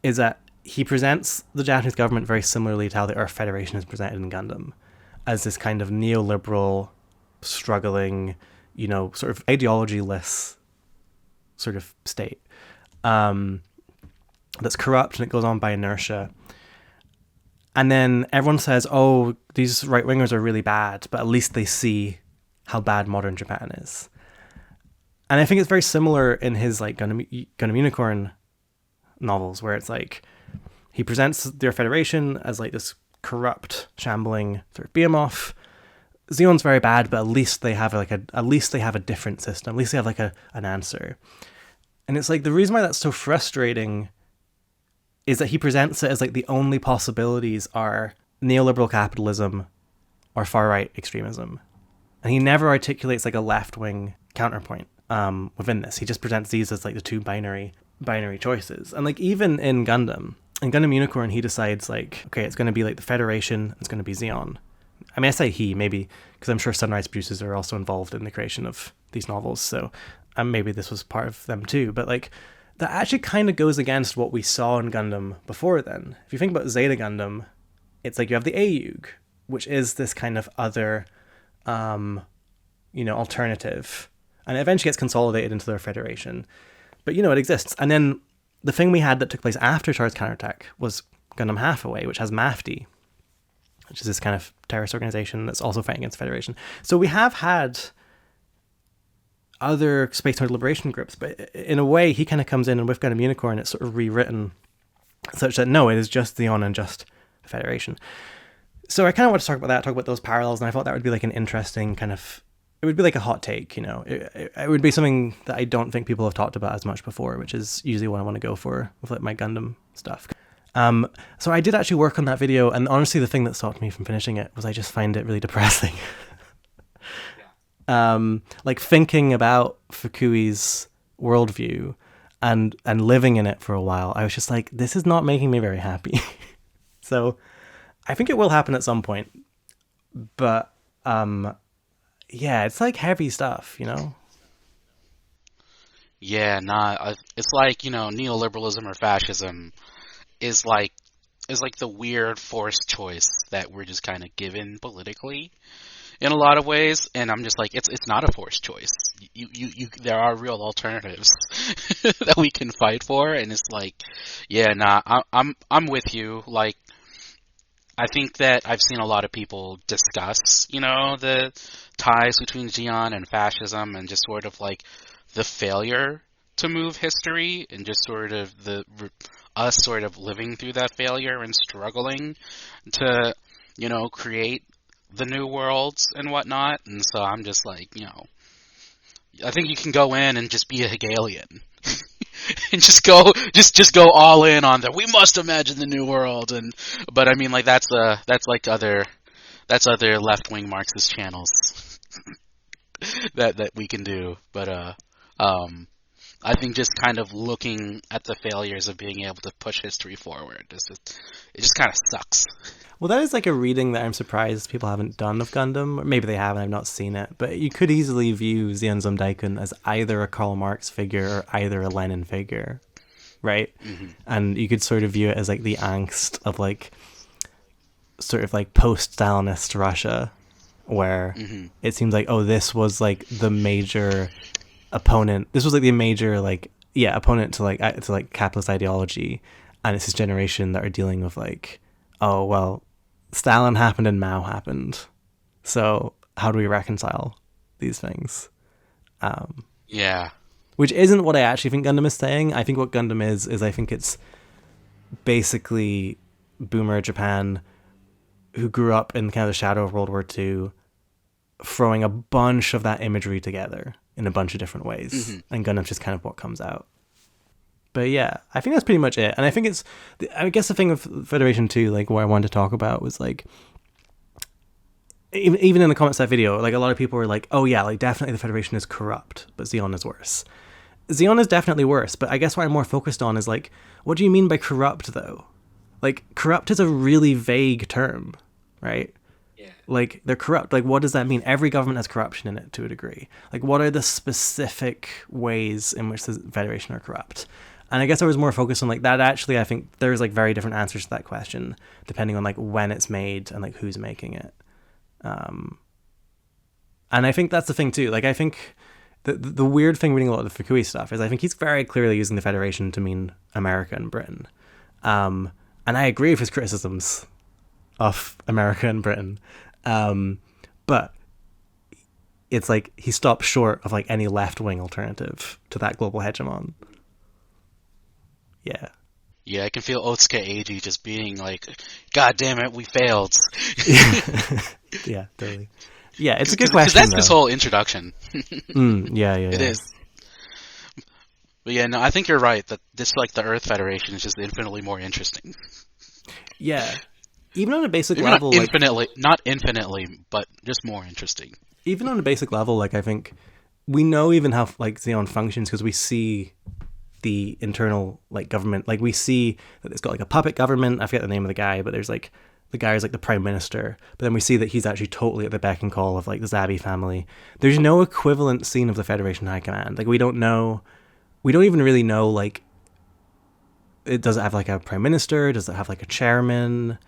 is that he presents the Japanese government very similarly to how the Earth Federation is presented in Gundam, as this kind of neoliberal, struggling, sort of ideology-less sort of state that's corrupt and it goes on by inertia. And then everyone says, oh, these right-wingers are really bad, but at least they see how bad modern Japan is. And I think it's very similar in his like Gundam Unicorn novels, where it's like, he presents their Federation as like this corrupt, shambling sort of behemoth. Zeon's very bad, but at least they have a different system. At least they have like an answer. And it's like the reason why that's so frustrating is that he presents it as like the only possibilities are neoliberal capitalism or far right extremism, and he never articulates like a left wing counterpoint within this. He just presents these as like the two binary choices. And like even in Gundam Unicorn, he decides like, okay, it's going to be like the Federation, it's going to be Zeon. I mean, I say he, maybe, because I'm sure Sunrise producers are also involved in the creation of these novels, so maybe this was part of them too. But like, that actually kind of goes against what we saw in Gundam before then. If you think about Zeta Gundam, it's like you have the Aeug, which is this kind of other, alternative, and it eventually gets consolidated into their Federation. But it exists. And then the thing we had that took place after Char's counterattack was Gundam Hathaway, which has MAFD, which is this kind of terrorist organization that's also fighting against the Federation. So we have had other space total liberation groups, but in a way, he kind of comes in, and with Gundam Unicorn, it's sort of rewritten such that no, it is just Zeon and just the Federation. So I kind of want to talk about those parallels, and I thought that would be like an interesting kind of, it would be like a hot take, it would be something that I don't think people have talked about as much before, which is usually what I want to go for with like my Gundam stuff. So I did actually work on that video, and honestly, the thing that stopped me from finishing it was I just find it really depressing. Like thinking about Fukui's worldview and living in it for a while, I was just like, this is not making me very happy. So I think it will happen at some point, but yeah, it's like heavy stuff, Yeah, nah. It's like, neoliberalism or fascism is like is like the weird forced choice that we're just kind of given politically in a lot of ways, and I'm just like, it's not a forced choice. There are real alternatives that we can fight for, and it's like, yeah, nah, I'm with you. Like, I think that I've seen a lot of people discuss, the ties between Zeon and fascism, and just sort of like the failure to move history, and just sort of us sort of living through that failure and struggling to, create the new worlds and whatnot. And so I'm just like, I think you can go in and just be a Hegelian. And just go all in on that. We must imagine the new world, but I mean, like, that's other left wing Marxist channels that we can do. But I think just kind of looking at the failures of being able to push history forward, it just kind of sucks. Well, that is like a reading that I'm surprised people haven't done of Gundam. Or maybe they have and I've not seen it. But you could easily view Zeon Daikun as either a Karl Marx figure or either a Lenin figure, right? Mm-hmm. And you could sort of view it as like the angst of like sort of like post-Stalinist Russia, where Mm-hmm. it seems like, oh, this was like the major opponent. This was like the major opponent to like capitalist ideology, and it's this generation that are dealing with like, oh well, Stalin happened and Mao happened, so how do we reconcile these things? Yeah. Which isn't what I actually think Gundam is saying. I think what Gundam is I think it's basically boomer Japan who grew up in kind of the shadow of World War II, throwing a bunch of that imagery together in a bunch of different ways. Mm-hmm. And Gundam's just kind of what comes out. But yeah, I think that's pretty much it. And I think I guess the thing with Federation 2, like what I wanted to talk about was like, even in the comments of that video, like a lot of people were like, oh yeah, like definitely the Federation is corrupt, but Zeon is worse. Zeon is definitely worse, but I guess what I'm more focused on is like, what do you mean by corrupt though? Like, corrupt is a really vague term, right? Yeah. Like, they're corrupt. Like, what does that mean? Every government has corruption in it to a degree. Like, what are the specific ways in which the Federation are corrupt? And I guess I was more focused on like that. Actually, I think there's like very different answers to that question depending on like when it's made and like who's making it. And I think that's the thing too. Like, I think the weird thing reading a lot of the Fukui stuff is I think he's very clearly using the Federation to mean America and Britain. And I agree with his criticisms of America and Britain. But it's like he stopped short of like any left-wing alternative to that global hegemon. Yeah. Yeah, I can feel Otsuka Eiji just being like, God damn it, we failed. Yeah, totally. Yeah, it's a good question. Because that's though. His whole introduction. Yeah. It is. But yeah, no, I think you're right that this, like, the Earth Federation is just infinitely more interesting. Yeah. Even on a basic level, not infinitely, but just more interesting. Even on a basic level, like, I think we know even how like Zeon functions because we see the internal like government. Like, we see that it's got like a puppet government. I forget the name of the guy, but there's like the guy who's like the prime minister. But then we see that he's actually totally at the beck and call of like the Zabi family. There's no equivalent scene of the Federation High Command. Like, we don't even really know, like, does it have like a prime minister? Does it have like a chairman?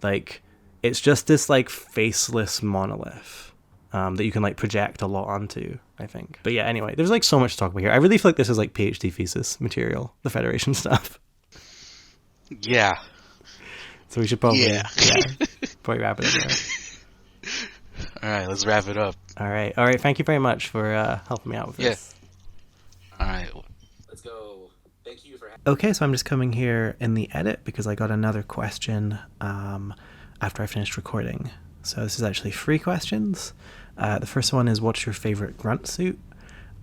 Like, it's just this like faceless monolith that you can like project a lot onto, I think. But yeah, anyway, there's like so much to talk about here. I really feel like this is like PhD thesis material, the Federation stuff. Yeah. So we should probably probably wrap it up there. All right, let's wrap it up. All right. Thank you very much for helping me out with this. All right. Let's go. Thank you for. Okay, so I'm just coming here in the edit because I got another question after I finished recording. So this is actually 3 questions. The first one is, what's your favorite grunt suit?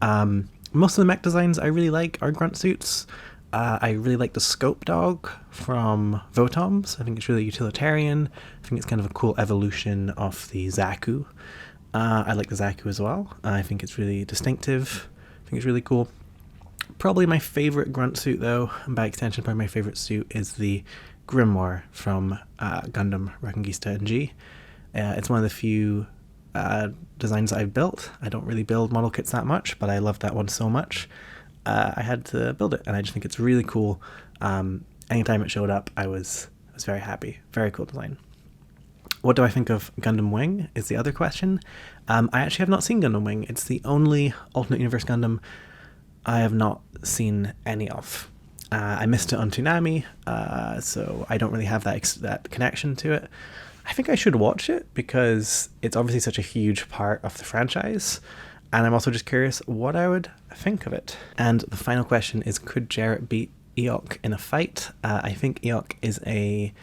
Most of the mech designs I really like are grunt suits. I really like the Scope Dog from Votoms. I think it's really utilitarian. I think it's kind of a cool evolution of the Zaku. I like the Zaku as well. I think it's really distinctive. I think it's really cool. Probably my favorite grunt suit, though, and by extension probably my favorite suit, is the Grimoire from Gundam Reconquista NG. It's one of the few designs that I've built. I don't really build model kits that much, but I love that one so much. I had to build it, and I just think it's really cool. Anytime it showed up, I was very happy. Very cool design. What do I think of Gundam Wing is the other question. I actually have not seen Gundam Wing. It's the only alternate universe Gundam I have not seen any of. I missed it on Toonami, so I don't really have that connection to it. I think I should watch it because it's obviously such a huge part of the franchise, and I'm also just curious what I would think of it. And the final question is, could Jarrett beat Eok in a fight? I think Eok is a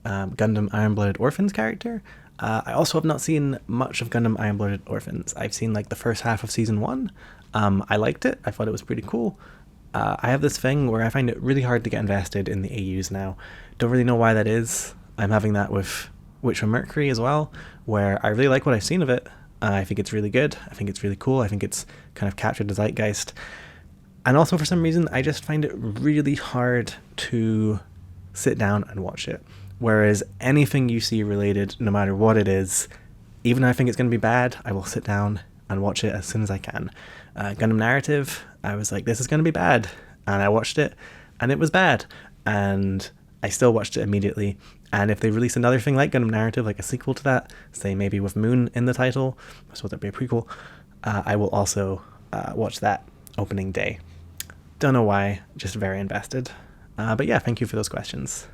Gundam Iron-Blooded Orphans character. I also have not seen much of Gundam Iron-Blooded Orphans. I've seen like the first half of season 1. I liked it. I thought it was pretty cool. I have this thing where I find it really hard to get invested in the AUs now. Don't really know why that is. I'm having that with Witch from Mercury as well, where I really like what I've seen of it. I think it's really good. I think it's really cool. I think it's kind of captured the zeitgeist. And also, for some reason, I just find it really hard to sit down and watch it. Whereas anything you see related, no matter what it is, even if I think it's going to be bad, I will sit down and watch it as soon as I can. Gundam Narrative, I was like, this is going to be bad. And I watched it, and it was bad. And I still watched it immediately. And if they release another thing like Gundam Narrative, like a sequel to that, say maybe with Moon in the title, I suppose that'd be a prequel, I will also watch that opening day. Don't know why, just very invested. But yeah, thank you for those questions.